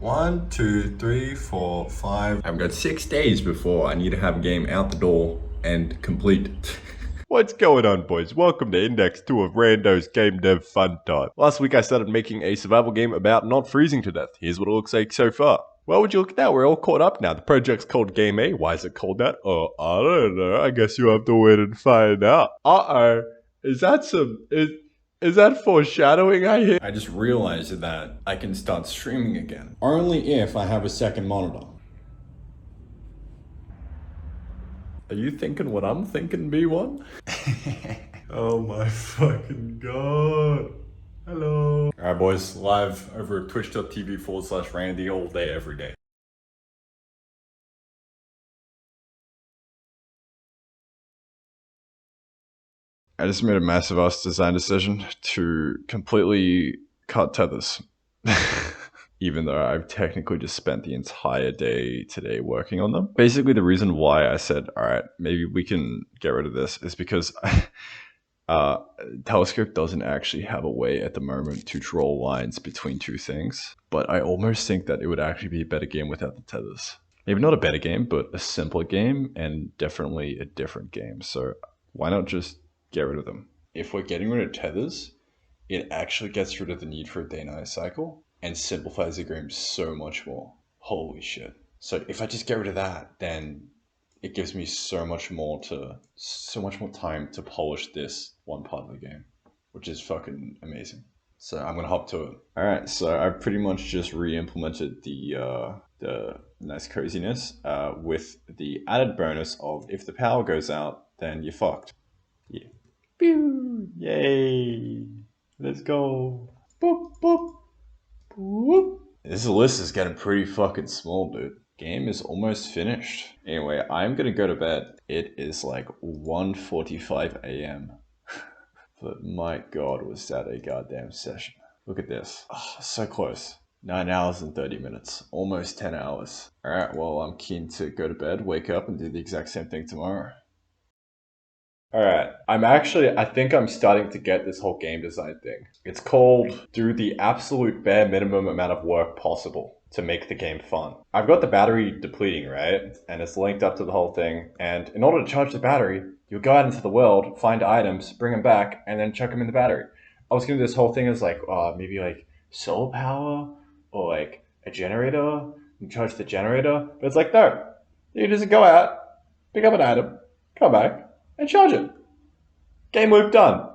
One, two, three, four, five. I've got 6 days before I need to have a game out the door and complete. What's going on, boys? Welcome to Index 2 of Rando's Game Dev Fun Time. Last week I started making a survival game about not freezing to death. Here's what it looks like so far. Well, would you look at that? We're all caught up now. The project's called Game A. Why is it called that? Oh, I don't know. I guess you have to wait and find out. Uh-oh. Is that foreshadowing I hear? I just realized that I can start streaming again. Only if I have a second monitor. Are you thinking what I'm thinking, B1? Oh my fucking god. Hello. Alright boys, live over at twitch.tv/Randy all day, every day. I just made a massive ass design decision to completely cut tethers. Even though I've technically just spent the entire day today working on them. Basically, the reason why I said, all right, maybe we can get rid of this is because Telescope doesn't actually have a way at the moment to draw lines between two things. But I almost think that it would actually be a better game without the tethers. Maybe not a better game, but a simpler game and definitely a different game. So why not just get rid of them? If we're getting rid of tethers, it actually gets rid of the need for a day-night cycle and simplifies the game so much more. Holy shit. So if I just get rid of that, then it gives me so much more time to polish this one part of the game, which is fucking amazing. So I'm gonna hop to it. All right, so I pretty much just re-implemented the nice coziness with the added bonus of if the power goes out, then you're fucked. Yeah. Pew! Yay! Let's go. Boop, boop, boop. This list is getting pretty fucking small, dude. Game is almost finished. Anyway, I'm gonna go to bed. It is like 1:45 a.m. But my god, was that a goddamn session. Look at this. Oh, so close. 9 hours and 30 minutes. Almost 10 hours. Alright, well, I'm keen to go to bed, wake up, and do the exact same thing tomorrow. Alright, I think I'm starting to get this whole game design thing. It's called do the absolute bare minimum amount of work possible to make the game fun. I've got the battery depleting, right? And it's linked up to the whole thing. And in order to charge the battery, you go out into the world, find items, bring them back, and then chuck them in the battery. I was gonna do this whole thing as like, maybe like solar power or like a generator and charge the generator. But it's like, no, you just go out, pick up an item, come back, and charge it. Game loop done.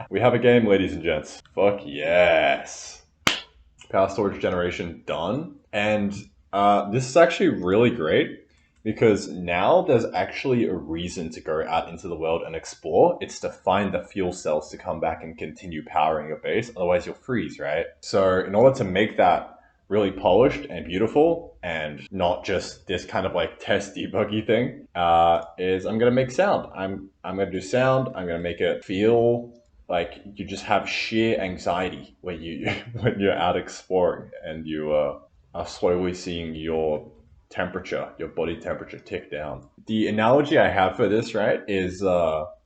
We have a game, ladies and gents. Fuck yes. Power storage generation done. And this is actually really great because now there's actually a reason to go out into the world and explore. It's to find the fuel cells to come back and continue powering your base. Otherwise you'll freeze, right? So in order to make that really polished and beautiful and not just this kind of like test debuggy thing is I'm gonna make sound. I'm gonna do sound. I'm gonna make it feel like you just have sheer anxiety when you when you're out exploring and you are slowly seeing your temperature, your body temperature tick down. The analogy I have for this, right, is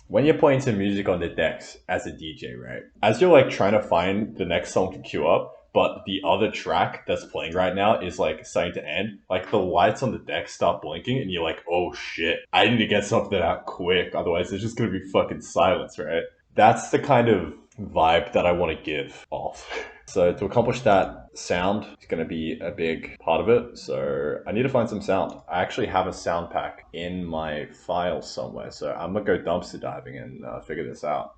when you're playing some music on the decks as a DJ, right? As you're like trying to find the next song to queue up, but the other track that's playing right now is like starting to end, like the lights on the deck start blinking and you're like, oh shit, I need to get something out quick, otherwise it's just gonna be fucking silence, right? That's the kind of vibe that I want to give off. So to accomplish that, sound is going to be a big part of it. So I need to find some sound. I actually have a sound pack in my file somewhere. So I'm going to go dumpster diving and figure this out.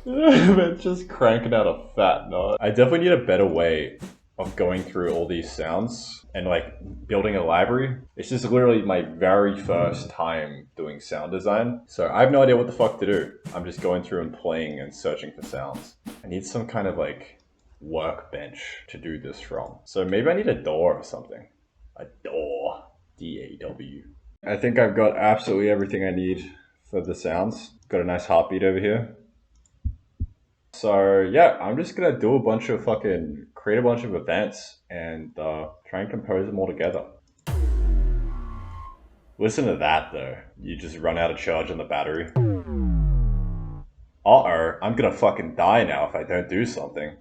Man, just cranking out a fat nut. I definitely need a better way of going through all these sounds and like building a library. It's just literally my very first time doing sound design. So I have no idea what the fuck to do. I'm just going through and playing and searching for sounds. I need some kind of like workbench to do this from. So maybe I need a door or something. A door. D-A-W. I think I've got absolutely everything I need for the sounds. Got a nice heartbeat over here. So yeah, I'm just gonna do a bunch of create a bunch of events and try and compose them all together. Listen to that though. You just run out of charge on the battery. Uh-oh, I'm gonna fucking die now if I don't do something.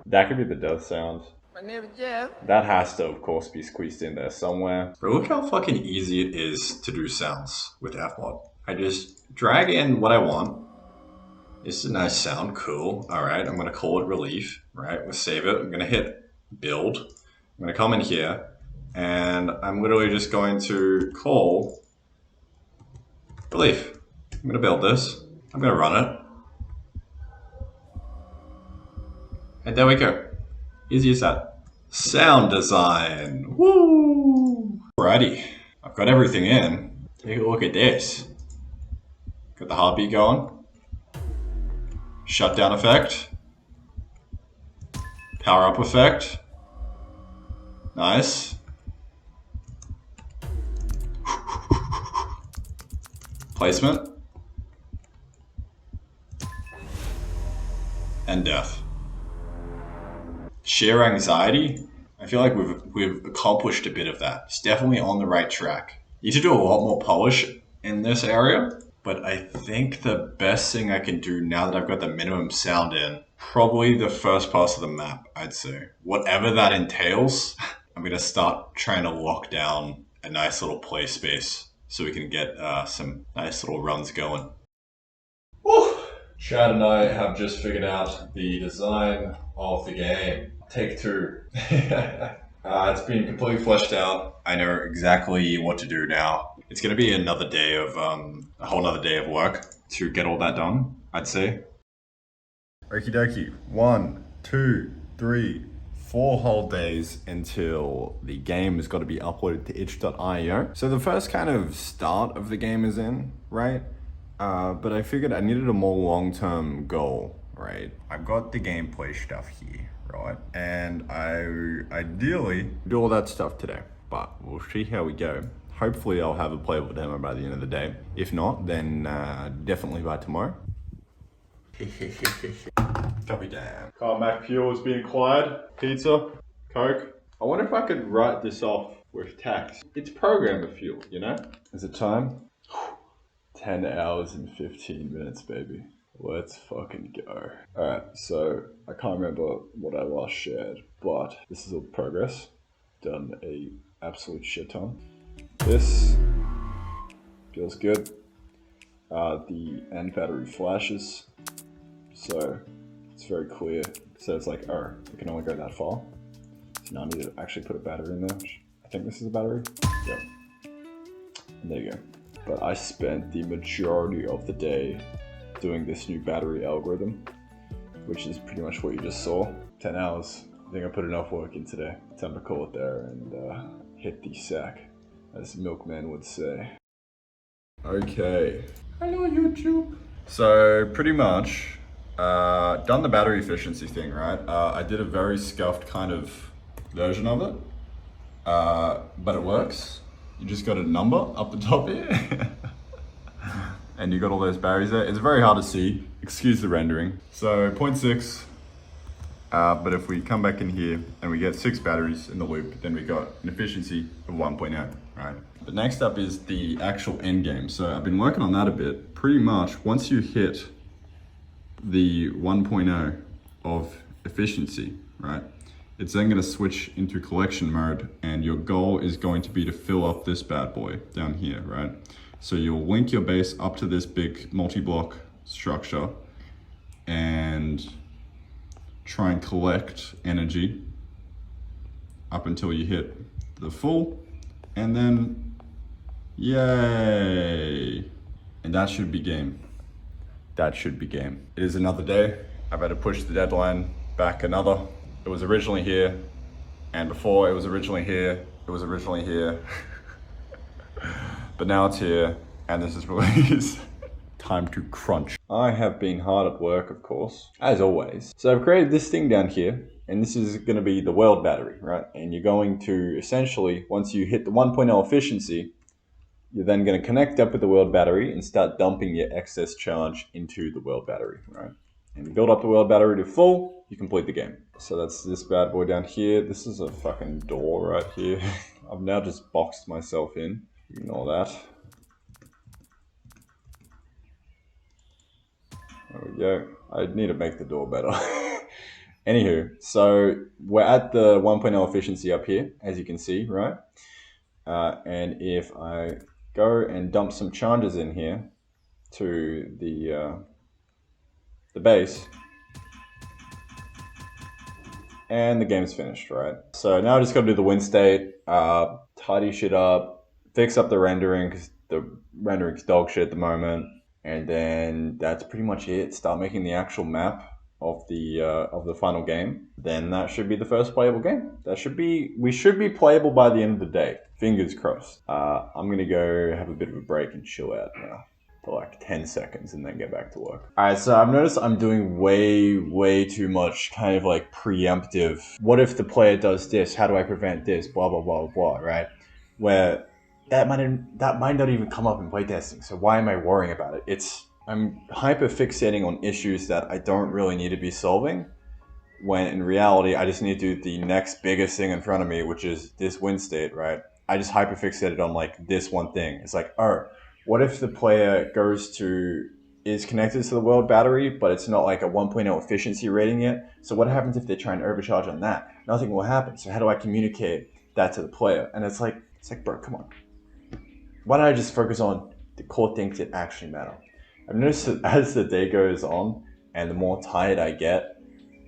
That could be the death sound. My name is Jeff. That has to, of course, be squeezed in there somewhere. But look how fucking easy it is to do sounds with FMod. I just drag in what I want. It's a nice sound, cool. Alright, I'm gonna call it relief, right? We'll save it. I'm gonna hit build. I'm gonna come in here, and I'm literally just going to call relief. I'm gonna build this. I'm gonna run it. And there we go. Easy as that. Sound design. Woo! Alrighty. I've got everything in. Take a look at this. Got the heartbeat going. Shutdown effect. Power up effect. Nice. Placement. And death. Sheer anxiety. I feel like we've accomplished a bit of that. It's definitely on the right track. You need to do a lot more polish in this area, but I think the best thing I can do now that I've got the minimum sound in, probably the first pass of the map, I'd say. Whatever that entails, I'm gonna start trying to lock down a nice little play space so we can get some nice little runs going. Woo! Chad and I have just figured out the design of the game. Take two. It's been completely fleshed out. I know exactly what to do now. It's gonna be another day of a whole nother day of work to get all that done, I'd say. Okie dokie. 1, 2, 3, 4 whole days until the game has got to be uploaded to itch.io. So the first kind of start of the game is in, right? But I figured I needed a more long-term goal, right? I've got the gameplay stuff here, right? And I ideally do all that stuff today, but we'll see how we go. Hopefully I'll have a playable demo by the end of the day. If not, then definitely by tomorrow. Copy damn. Carmack fuel is being acquired. Pizza, Coke. I wonder if I could write this off with tax. It's programmer fuel, you know? Is it time? 10 hours and 15 minutes, baby. Let's fucking go. Alright, so I can't remember what I last shared, but this is all progress. Done a absolute shit ton. This feels good. The end battery flashes, so it's very clear. So it's like, oh, it can only go that far. So now I need to actually put a battery in there. I think this is a battery. Yep. And there you go. But I spent the majority of the day doing this new battery algorithm, which is pretty much what you just saw. 10 hours. I think I put enough work in today. Time to call it there and hit the sack, as Milkman would say. Okay. Hello, YouTube. So pretty much done the battery efficiency thing, right? I did a very scuffed kind of version of it, but it works. You just got a number up the top here. And you got all those batteries there. It's very hard to see. Excuse the rendering. So 0.6, but if we come back in here and we get 6 batteries in the loop, then we got an efficiency of 1.0, right? But next up is the actual end game. So I've been working on that a bit. Pretty much once you hit the 1.0 of efficiency, right? It's then gonna switch into collection mode, and your goal is going to be to fill up this bad boy down here, right? So you'll link your base up to this big multi-block structure and try and collect energy up until you hit the full, and then yay! And that should be game. That should be game. It is another day. I've had to push the deadline back another. It was originally here, and before it was originally here, it was originally here. But now it's here, and this is released. Time to crunch. I have been hard at work, of course, as always. So I've created this thing down here, and this is gonna be the world battery, right? And you're going to essentially, once you hit the 1.0 efficiency, you're then gonna connect up with the world battery and start dumping your excess charge into the world battery, right? And you build up the world battery to full, you complete the game. So that's this bad boy down here. This is a fucking door right here. I've now just boxed myself in. Ignore that. Yo, I need to make the door better. Anywho, so we're at the 1.0 efficiency up here, as you can see, right? And if I go and dump some charges in here to the base, and the game's finished, right? So now I just got to do the win state, tidy shit up, fix up the rendering because the rendering's dog shit at the moment, and then that's pretty much it. Start making the actual map of the final game. Then that should be the first playable game. We should be playable by the end of the day. Fingers crossed. I'm gonna go have a bit of a break and chill out now for like 10 seconds and then get back to work. Alright, so I've noticed I'm doing way too much kind of like preemptive. What if the player does this? How do I prevent this? Blah, blah, blah, blah, right? Where that might not even come up in playtesting. So why am I worrying about it? I'm hyper fixating on issues that I don't really need to be solving, when in reality, I just need to do the next biggest thing in front of me, which is this win state, right? I just hyper fixated on like this one thing. It's like, oh, what if the player is connected to the world battery, but it's not like a 1.0 efficiency rating yet? So what happens if they try and overcharge on that? Nothing will happen. So how do I communicate that to the player? And it's like, bro, come on. Why don't I just focus on the core things that actually matter? I've noticed that as the day goes on and the more tired I get,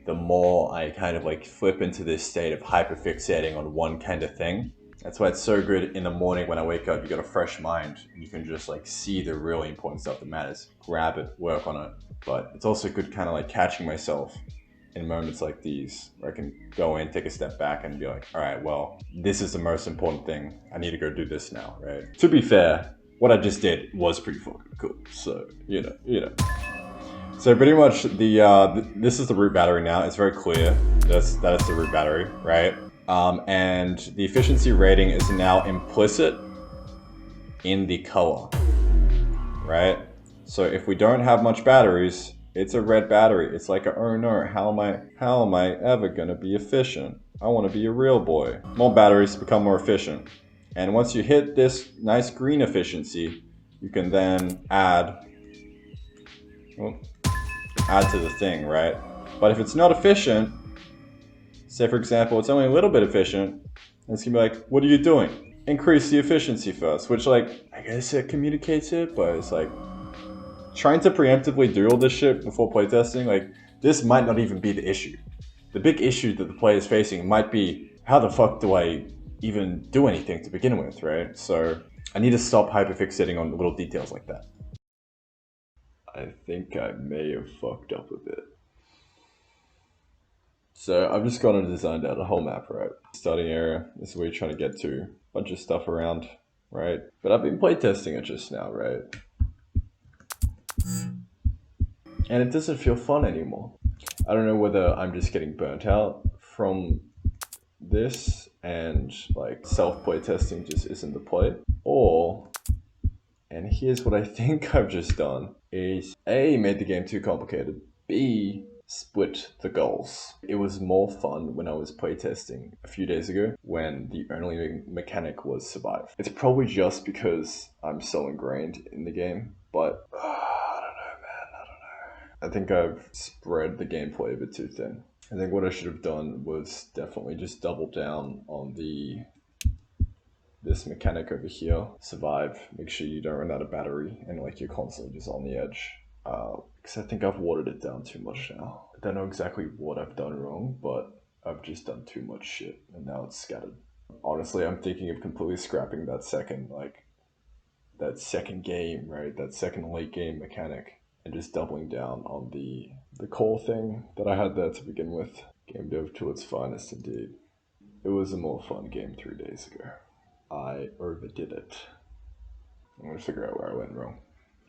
the more I kind of like flip into this state of hyperfixating on one kind of thing. That's why it's so good in the morning when I wake up, you got a fresh mind. You can just like see the really important stuff that matters, grab it, work on it. But it's also good kind of like catching myself in moments like these where I can go in, take a step back and be like, all right, well, this is the most important thing. I need to go do this now, right? To be fair, what I just did was pretty fucking cool. So, you know. So pretty much this is the root battery now. It's very clear that is the root battery, right? And the efficiency rating is now implicit in the color, right? So if we don't have much batteries, it's a red battery. It's like, oh no, how am I ever gonna be efficient? I want to be a real boy. More batteries become more efficient. And once you hit this nice green efficiency, you can then add to the thing, right? But if it's not efficient, say for example, it's only a little bit efficient, it's gonna be like, what are you doing? Increase the efficiency first, which like, I guess it communicates it, but it's like, trying to preemptively do all this shit before playtesting, like, this might not even be the issue. The big issue that the player is facing might be, how the fuck do I even do anything to begin with, right? So I need to stop hyperfixating on little details like that. I think I may have fucked up a bit. So I've just gone and designed out a whole map, right? Starting area, this is where you're trying to get to. Bunch of stuff around, right? But I've been playtesting it just now, right? And it doesn't feel fun anymore. I don't know whether I'm just getting burnt out from this and like self-playtesting just isn't the play, or, and here's what I think I've just done, is A, made the game too complicated, B, split the goals. It was more fun when I was playtesting a few days ago when the only mechanic was survive. It's probably just because I'm so ingrained in the game, but I think I've spread the gameplay a bit too thin. I think what I should have done was definitely just double down on this mechanic over here. Survive, make sure you don't run out of battery and like you're constantly just on the edge. Because I think I've watered it down too much now. I don't know exactly what I've done wrong, but I've just done too much shit and now it's scattered. Honestly, I'm thinking of completely scrapping that second game, right? That second late game mechanic. And just doubling down on the core thing that I had there to begin with. Game dev to its finest indeed. It was a more fun game 3 days ago. I overdid it. I'm gonna figure out where I went wrong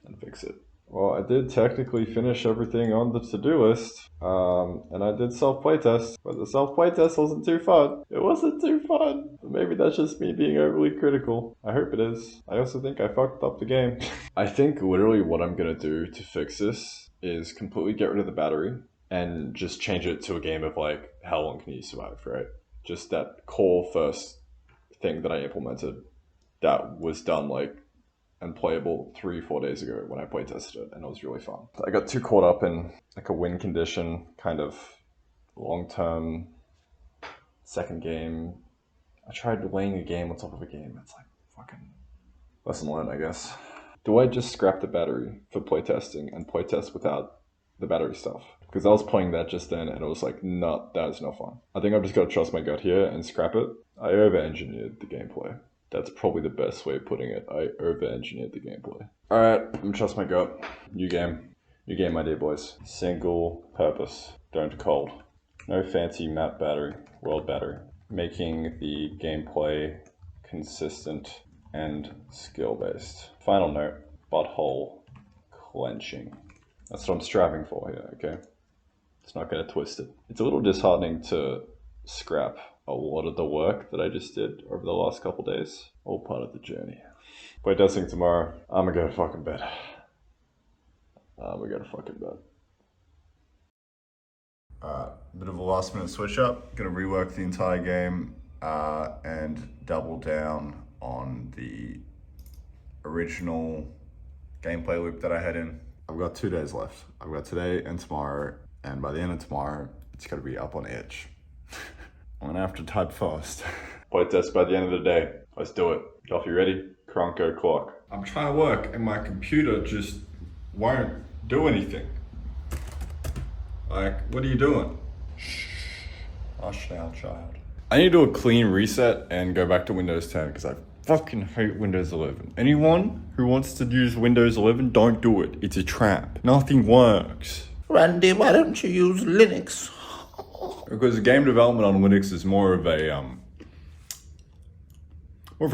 and fix it. Well, I did technically finish everything on the to-do list, and I did self-playtest, but the self-playtest wasn't too fun. It wasn't too fun. Maybe that's just me being overly critical. I hope it is. I also think I fucked up the game. I think literally what I'm gonna do to fix this is completely get rid of the battery and just change it to a game of like, how long can you survive, right? Just that core first thing that I implemented that was done like and playable 3-4 days ago when I playtested it, and it was really fun. I got too caught up in like a win condition, kind of long-term second game. I tried laying a game on top of a game. It's like fucking lesson learned, I guess. Do I just scrap the battery for playtesting and playtest without the battery stuff? Because I was playing that just then and it was like, no, that is no fun. I think I've just got to trust my gut here and scrap it. I over-engineered the gameplay. That's probably the best way of putting it. I over-engineered the gameplay. Alright, I'm gonna trust my gut. New game. New game, my dear boys. Single purpose. Don't cold. No fancy map battery, world battery. Making the gameplay consistent and skill-based. Final note, butthole clenching. That's what I'm striving for here, okay? It's not gonna twist it. It's a little disheartening to scrap a lot of the work that I just did over the last couple days. All part of the journey. Playtesting tomorrow. I'm gonna go to fucking bed. Bit of a last minute switch up. Gonna rework the entire game and double down on the original gameplay loop that I had in. I've got 2 days left. I've got today and tomorrow, and by the end of tomorrow, it's gonna be up on Edge. I'm gonna have to type fast. Playtest by the end of the day. Let's do it. Coffee ready? Cronco clock. I'm trying to work and my computer just won't do anything. Like, what are you doing? Shh. Hush now, child. I need to do a clean reset and go back to Windows 10 because I fucking hate Windows 11. Anyone who wants to use Windows 11, don't do it. It's a trap. Nothing works. Randy, why don't you use Linux? Because game development on Linux is more of a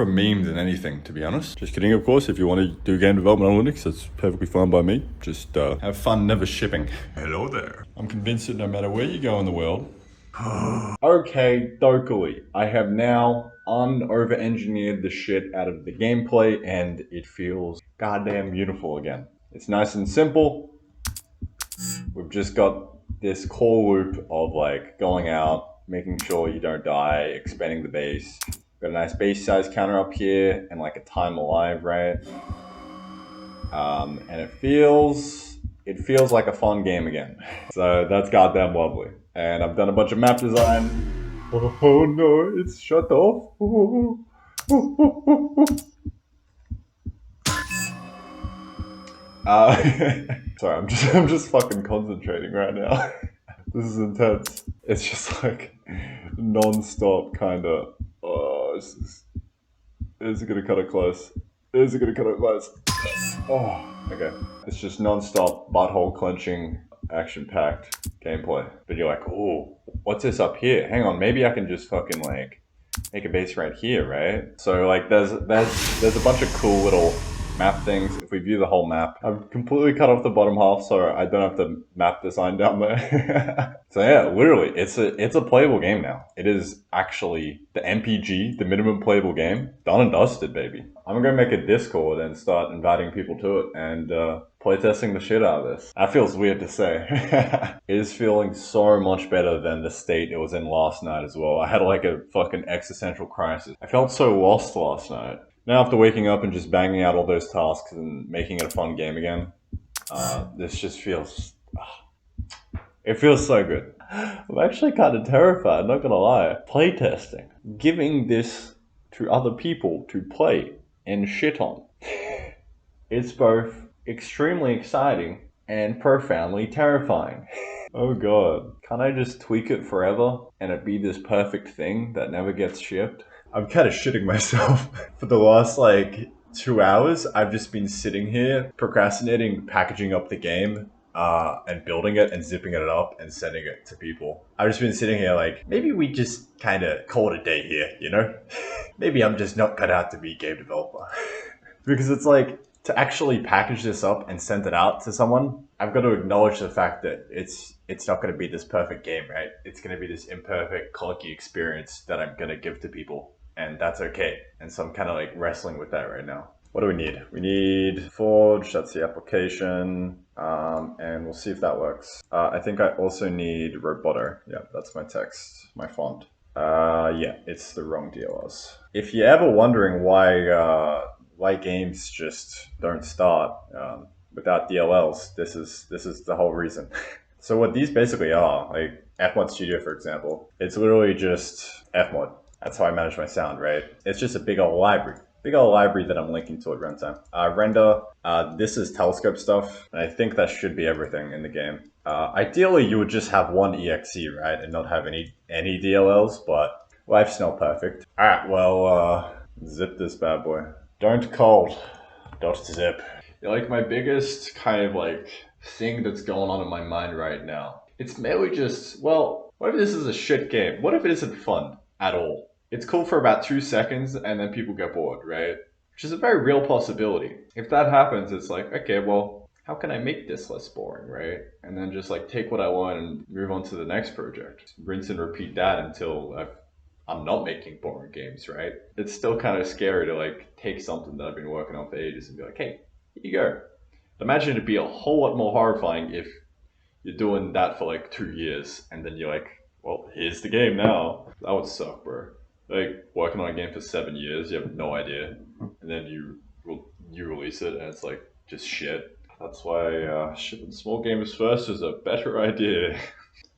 meme than anything, to be honest. Just kidding, of course. If you want to do game development on Linux, that's perfectly fine by me. Just have fun never shipping. Hello there. I'm convinced that no matter where you go in the world. Okay, Dokali. I have now over-engineered the shit out of the gameplay and it feels goddamn beautiful again. It's nice and simple. We've just got this core loop of like going out, making sure you don't die, expanding the base. Got a nice base size counter up here and like a time alive, right? And it feels like a fun game again. So that's goddamn lovely. And I've done a bunch of map design. Oh no, it's shut off. Sorry, I'm just fucking concentrating right now. This is intense. It's just like non-stop kind of. Is it gonna cut it close? Is it gonna cut it close? Oh, okay. It's just non-stop butthole clenching, action-packed gameplay. But you're like, oh, what's this up here? Hang on, maybe I can just fucking like make a base right here, right? So like, there's a bunch of cool little map things. If we view the whole map, I've completely cut off the bottom half so I don't have the map design down there. So yeah, literally, it's a playable game now. It is actually the MPG, the minimum playable game, done and dusted, baby. I'm gonna make a Discord and start inviting people to it and playtesting the shit out of this. That feels weird to say. It is feeling so much better than the state it was in last night as well. I had like a fucking existential crisis. I felt so lost last night. Now after waking up and just banging out all those tasks and making it a fun game again, this just feels... it feels so good. I'm actually kind of terrified, not gonna lie. Playtesting. Giving this to other people to play and shit on. It's both extremely exciting and profoundly terrifying. Oh god. Can't I just tweak it forever and it be this perfect thing that never gets shipped? I'm kind of shitting myself. For the last like 2 hours, I've just been sitting here procrastinating, packaging up the game, and building it and zipping it up and sending it to people. I've just been sitting here like, maybe we just kind of call it a day here, you know? Maybe I'm just not cut out to be a game developer. Because it's like, to actually package this up and send it out to someone, I've got to acknowledge the fact that it's not going to be this perfect game, right? It's going to be this imperfect, clunky experience that I'm going to give to people. And that's okay. And so I'm kind of like wrestling with that right now. What do we need? We need Forge, that's the application, and we'll see if that works. I think I also need Roboto. Yeah, that's my text, my font. Yeah, it's the wrong DLS. If you're ever wondering why why games just don't start without DLLs. This is the whole reason. So what these basically are, like Fmod Studio for example, it's literally just Fmod. That's how I manage my sound, right? It's just a big old library. Big old library that I'm linking to at runtime. Render, this is telescope stuff, and I think that should be everything in the game. Ideally, you would just have one EXE, right, and not have any DLLs, but life's not perfect. Alright, well, zip this bad boy. Don't cold, dot zip. Like my biggest kind of like thing that's going on in my mind right now, it's mainly just, well, what if this is a shit game? What if it isn't fun at all? It's cool for about 2 seconds and then people get bored, right? Which is a very real possibility. If that happens, it's like, okay, well, how can I make this less boring, right? And then just like take what I want and move on to the next project. Rinse and repeat that until I'm not making boring games, right? It's still kind of scary to like take something that I've been working on for ages and be like, hey, here you go. Imagine it'd be a whole lot more horrifying if you're doing that for like 2 years and then you're like, well, here's the game now. That would suck, bro. Like working on a game for 7 years, you have no idea, and then you release it and it's like just shit. That's why shipping small games first is a better idea.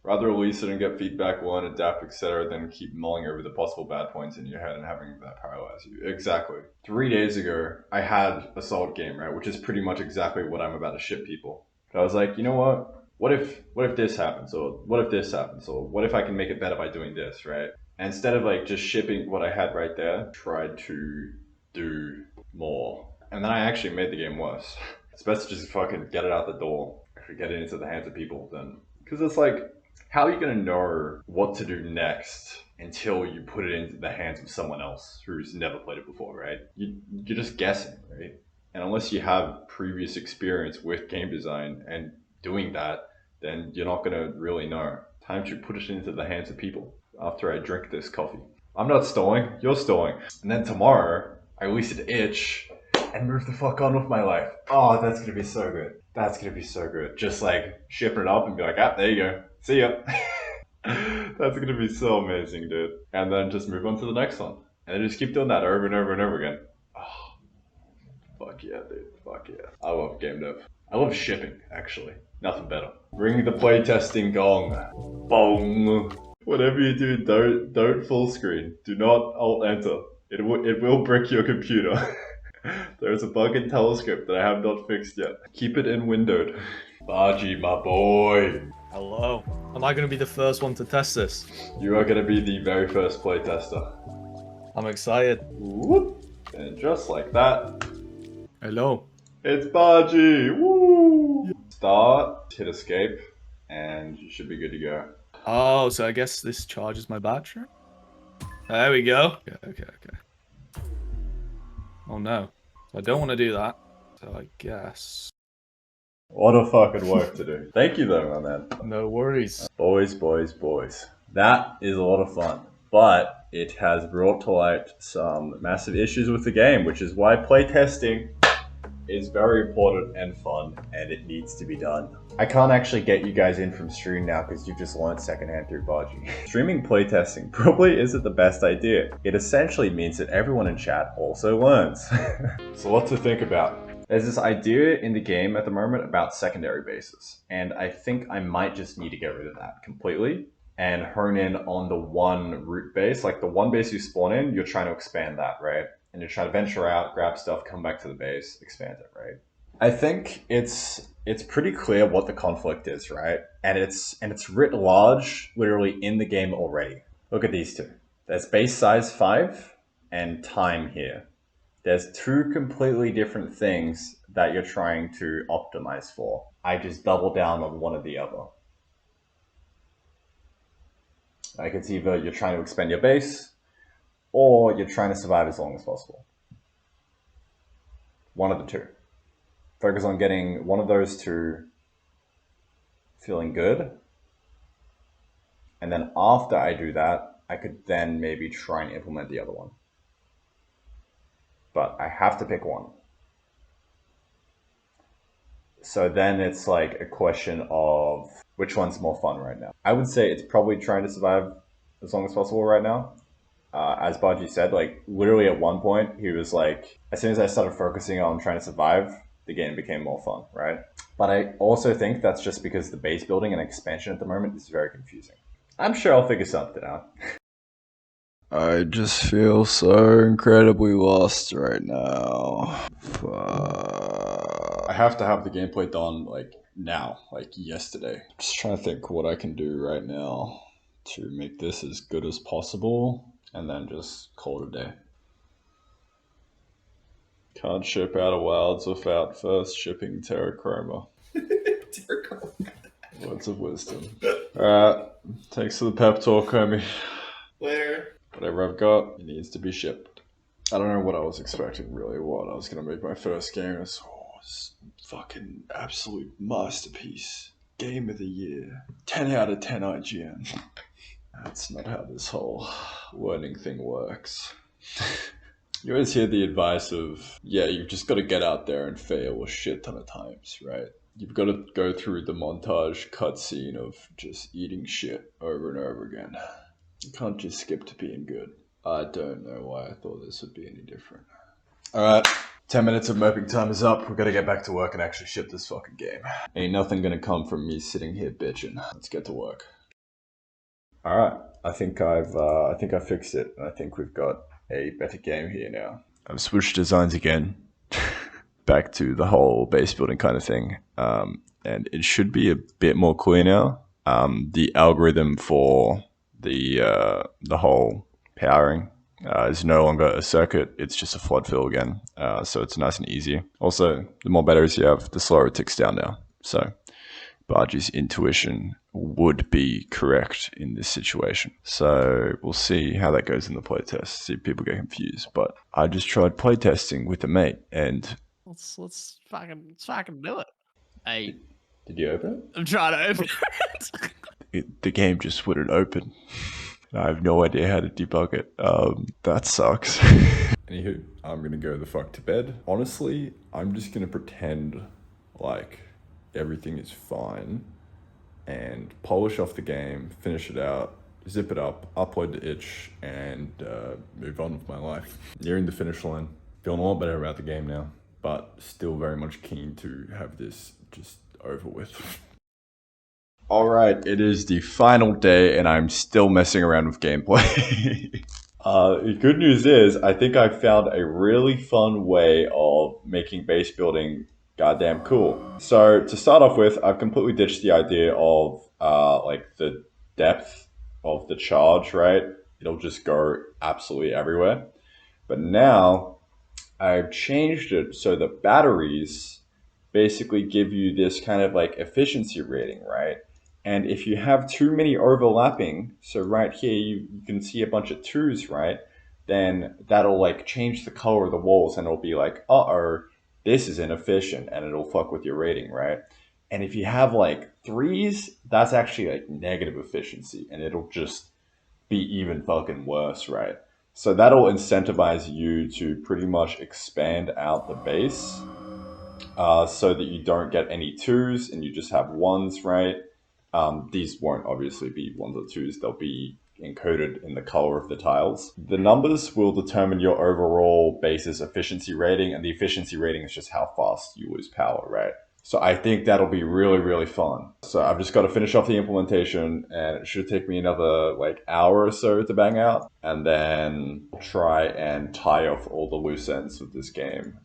Rather release it and get feedback, learn, adapt, etc., than keep mulling over the possible bad points in your head and having that paralyze you. Exactly. 3 days ago, I had a solid game, right, which is pretty much exactly what I'm about to ship people. I was like, you know what? What if this happens, or what if this happens, or what if I can make it better by doing this, right? And instead of like just shipping what I had right there, tried to do more. And then I actually made the game worse. It's best to just fucking get it out the door. If you get it into the hands of people, then because it's like, how are you gonna know what to do next until you put it into the hands of someone else who's never played it before, right? You're just guessing, right? And unless you have previous experience with game design and doing that, then you're not gonna really know. Time to put it into the hands of people after I drink this coffee. I'm not stalling, you're stalling. And then tomorrow, I release an itch and move the fuck on with my life. Oh, that's gonna be so good. That's gonna be so good. Just like shipping it up and be like, ah, there you go. See ya. That's gonna be so amazing, dude. And then just move on to the next one. And then just keep doing that over and over and over again. Oh, fuck yeah, dude. Fuck yeah. I love game dev. I love shipping, actually. Nothing better. Ring the playtesting gong. Bong. Whatever you do, don't full screen. Do not alt enter. It will brick your computer. There's a bug in Telescope that I have not fixed yet. Keep it in windowed. Baji, my boy. Hello. Am I going to be the first one to test this? You are going to be the very first playtester. I'm excited. Whoop. And just like that, Hello. it's Baji. Woo! Start, hit escape, and you should be good to go. Oh, so I guess this charges my battery? There we go. Okay. Oh no. I don't want to do that. So I guess... What a fucking work to do. Thank you though, my man. No worries. Boys. That is a lot of fun. But it has brought to light some massive issues with the game, which is why playtesting is very important and fun, and it needs to be done. I can't actually get you guys in from stream now because you've just learned secondhand through Baji. Streaming playtesting probably isn't the best idea. It essentially means that everyone in chat also learns. So what to think about? There's this idea in the game at the moment about secondary bases, and I think I might just need to get rid of that completely and hone in on the one root base. Like the one base you spawn in, you're trying to expand that, right? And you're trying to venture out, grab stuff, come back to the base, expand it, right? I think it's pretty clear what the conflict is, right? And it's writ large, literally in the game already. Look at these two. There's base size 5 and time here. There's two completely different things that you're trying to optimize for. I just double down on one or the other. Like it's either you're trying to expand your base, or you're trying to survive as long as possible. One of the two. Focus on getting one of those two feeling good. And then after I do that, I could then maybe try and implement the other one. But I have to pick one. So then it's like a question of which one's more fun right now. I would say it's probably trying to survive as long as possible right now. as Baji said, like literally at one point he was like, as soon as I started focusing on trying to survive, the game became more fun, right? But I also think that's just because the base building and expansion at the moment is very confusing. I'm sure I'll figure something out. I just feel so incredibly lost right now. I have to have the gameplay done like now, like yesterday. Just trying to think what I can do right now to make this as good as possible and then just call it a day. Can't ship out of Wilds without first shipping Terrachroma. Words of wisdom. Alright, thanks for the pep talk, homie. Later. Whatever I've got, it needs to be shipped. I don't know what I was expecting, really. What I was gonna make my first game as fucking absolute masterpiece. Game of the year. 10 out of 10 IGN. That's not how this whole learning thing works. You always hear the advice of, yeah, you've just got to get out there and fail a shit ton of times, right? You've got to go through the montage cutscene of just eating shit over and over again. You can't just skip to being good. I don't know why I thought this would be any different. Alright, 10 minutes of moping time is up. We've got to get back to work and actually ship this fucking game. Ain't nothing gonna come from me sitting here bitching. Let's get to work. Alright, I think I fixed it. I think we've got a better game here now. I've switched designs again. Back to the whole base building kind of thing. And it should be a bit more clear now. The algorithm for the whole powering is no longer a circuit, it's just a flood fill again. So it's nice and easy. Also, the more batteries you have, the slower it ticks down now. So Baji's intuition would be correct in this situation. So we'll see how that goes in the playtest. See if people get confused. But I just tried playtesting with a mate and let's fucking do it. Hey, did you open it? I'm trying to open it. The game just wouldn't open. I have no idea how to debug it. That sucks. Anywho, I'm gonna go the fuck to bed. Honestly, I'm just gonna pretend like everything is fine and polish off the game, finish it out, zip it up, upload the itch, and move on with my life. Nearing the finish line. Feeling a lot better about the game now, but still very much keen to have this just over with. Alright, it is the final day and I'm still messing around with gameplay. The good news is, I think I found a really fun way of making base building goddamn cool. So to start off with, I've completely ditched the idea of like the depth of the charge, right? It'll just go absolutely everywhere. But now I've changed it so the batteries basically give you this kind of like efficiency rating, right? And if you have too many overlapping, so right here you can see a bunch of twos, right? Then that'll like change the color of the walls and it'll be like, uh-oh, this is inefficient, and it'll fuck with your rating, right? And if you have like threes, that's actually like negative efficiency and it'll just be even fucking worse, right? So that'll incentivize you to pretty much expand out the base so that you don't get any twos and you just have ones, right? These won't obviously be ones or twos, they'll be encoded in the color of the tiles. The numbers will determine your overall base's efficiency rating, and the efficiency rating is just how fast you lose power, right? So I think that'll be really, really fun. So I've just got to finish off the implementation and it should take me another like hour or so to bang out, and then try and tie off all the loose ends of this game.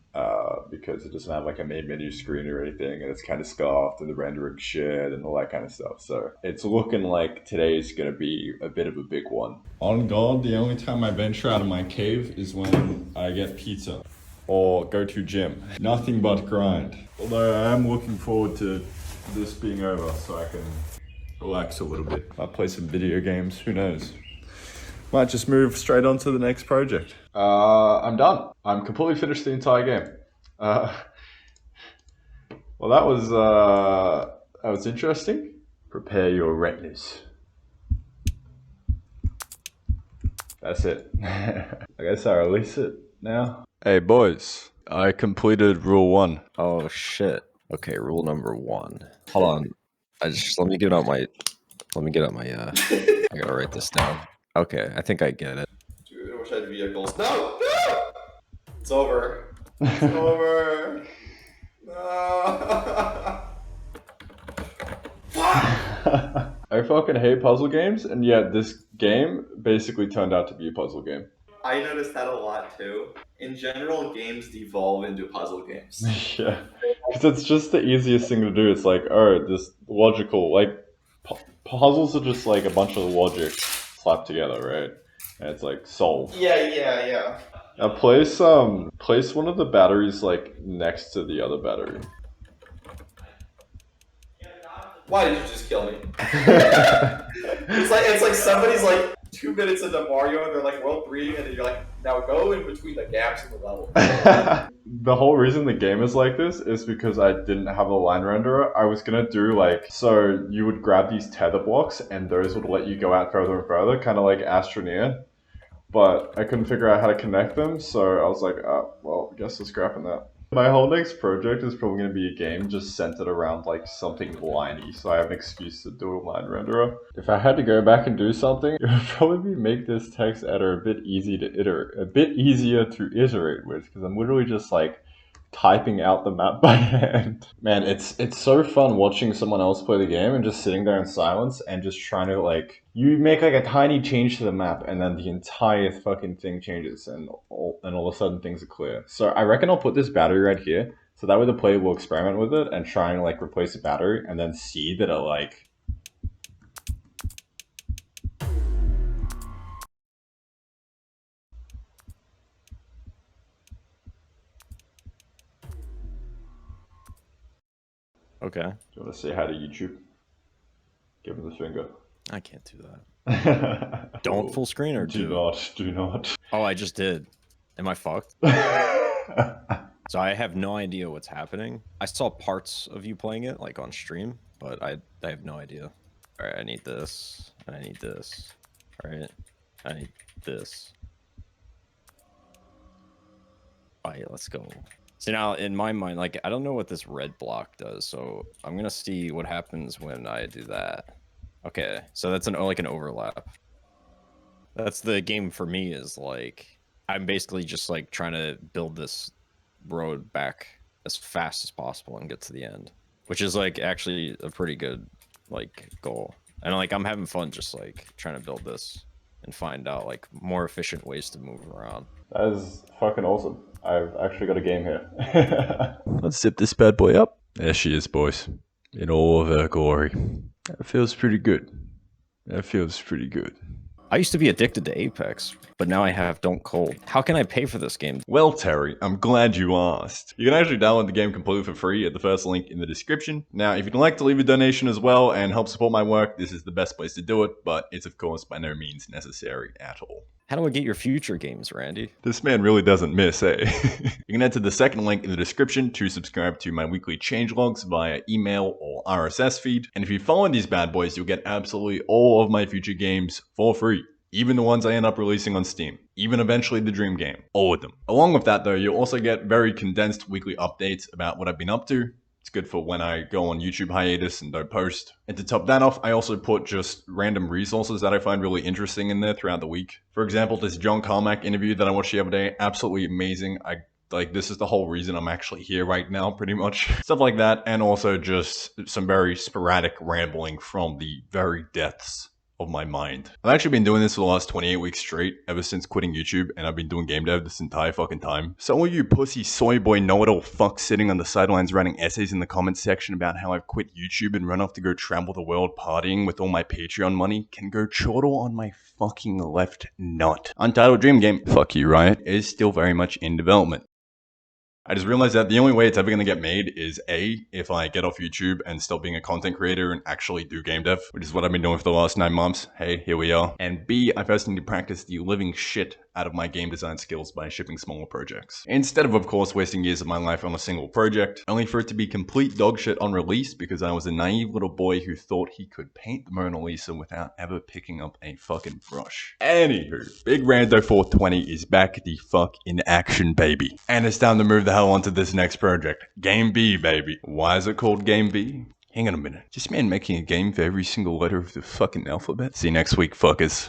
Because it doesn't have like a main menu screen or anything, and it's kind of scuffed and the rendering shit and all that kind of stuff. So it's looking like today's gonna be a bit of a big one. On God, the only time I venture out of my cave is when I get pizza or go to gym. Nothing but grind. Although I am looking forward to this being over so I can relax a little bit. I'll play some video games, who knows? Might just move straight on to the next project. I'm done. I'm completely finished the entire game. Well, that was interesting. Prepare your retinas. That's it. I guess I release it now. Hey boys, I completed rule 1. Oh shit. Okay, rule number 1. Hold on. Let me get out my I gotta write this down. Okay, I think I get it. wish I had vehicles. No! No! It's over. It's over. No. I fucking hate puzzle games, and yet this game basically turned out to be a puzzle game. I noticed that a lot too. In general, games devolve into puzzle games. Yeah, because it's just the easiest thing to do. It's like, oh, this logical, like, puzzles are just like a bunch of logic slapped together, right? And it's like, solve. Yeah. Now place one of the batteries like next to the other battery. Why did you just kill me? it's like somebody's like 2 minutes into Mario and they're like world 3 and you're like, now go in between the gaps in the level. The whole reason the game is like this is because I didn't have a line renderer. I was gonna do like, so you would grab these tether blocks and those would let you go out further and further, kind of like Astroneer. But I couldn't figure out how to connect them, so I was like, well, I guess we're scrapping that. My whole next project is probably going to be a game just centered around like something liney, so I have an excuse to do a line renderer. If I had to go back and do something, it would probably make this text editor a bit easier to iterate with, because I'm literally just like typing out the map by hand. Man, it's so fun watching someone else play the game and just sitting there in silence and just trying to like, you make like a tiny change to the map and then the entire fucking thing changes and all of a sudden things are clear. So I reckon I'll put this battery right here so that way the player will experiment with it and try and like replace the battery and then see that it like Okay. Do you want to say hi to YouTube? Give him the finger. I can't do that. Don't full screen or do not. Oh, I just did. Am I fucked? So I have no idea what's happening. I saw parts of you playing it, like on stream, but I have no idea. All right, I need this. I need this. All right, I need this. All right, let's go. So now, in my mind, like, I don't know what this red block does, so I'm gonna see what happens when I do that. Okay, so that's like an overlap. That's the game for me, is like, I'm basically just like trying to build this road back as fast as possible and get to the end, which is like actually a pretty good like goal. And like, I'm having fun just like trying to build this and find out like more efficient ways to move around. That is fucking awesome. I've actually got a game here. Let's zip this bad boy up. There she is, boys. In all of her glory. That feels pretty good. That feels pretty good. I used to be addicted to Apex, but now I have Don't Cold. How can I pay for this game? Well, Terry, I'm glad you asked. You can actually download the game completely for free at the first link in the description. Now, if you'd like to leave a donation as well and help support my work, this is the best place to do it, but it's of course by no means necessary at all. How do I get your future games, Randy? This man really doesn't miss, eh? You can head to the second link in the description to subscribe to my weekly changelogs via email or RSS feed. And if you follow these bad boys, you'll get absolutely all of my future games for free. Even the ones I end up releasing on Steam. Even eventually the Dream Game. All of them. Along with that though, you'll also get very condensed weekly updates about what I've been up to. It's good for when I go on YouTube hiatus and don't post. And to top that off, I also put just random resources that I find really interesting in there throughout the week. For example, this John Carmack interview that I watched the other day, absolutely amazing. This is the whole reason I'm actually here right now, pretty much. Stuff like that, and also just some very sporadic rambling from the very depths of my mind. I've actually been doing this for the last 28 weeks straight, ever since quitting YouTube, and I've been doing game dev this entire fucking time. So all you pussy soy boy know-it-all fucks sitting on the sidelines writing essays in the comments section about how I've quit YouTube and run off to go travel the world partying with all my Patreon money can go chortle on my fucking left nut. Untitled Dream Game, fuck you, Riot, is still very much in development. I just realized that the only way it's ever going to get made is A, if I get off YouTube and stop being a content creator and actually do game dev, which is what I've been doing for the last 9 months. Hey, here we are. And B, I first need to practice the living shit out of my game design skills by shipping smaller projects. Instead of course, wasting years of my life on a single project, only for it to be complete dog shit on release because I was a naive little boy who thought he could paint the Mona Lisa without ever picking up a fucking brush. Anywho, Big Rando 420 is back the fuck in action, baby. And it's time to move the hell onto this next project. Game B, baby. Why is it called Game B? Hang on a minute. Just man making a game for every single letter of the fucking alphabet? See you next week, fuckers.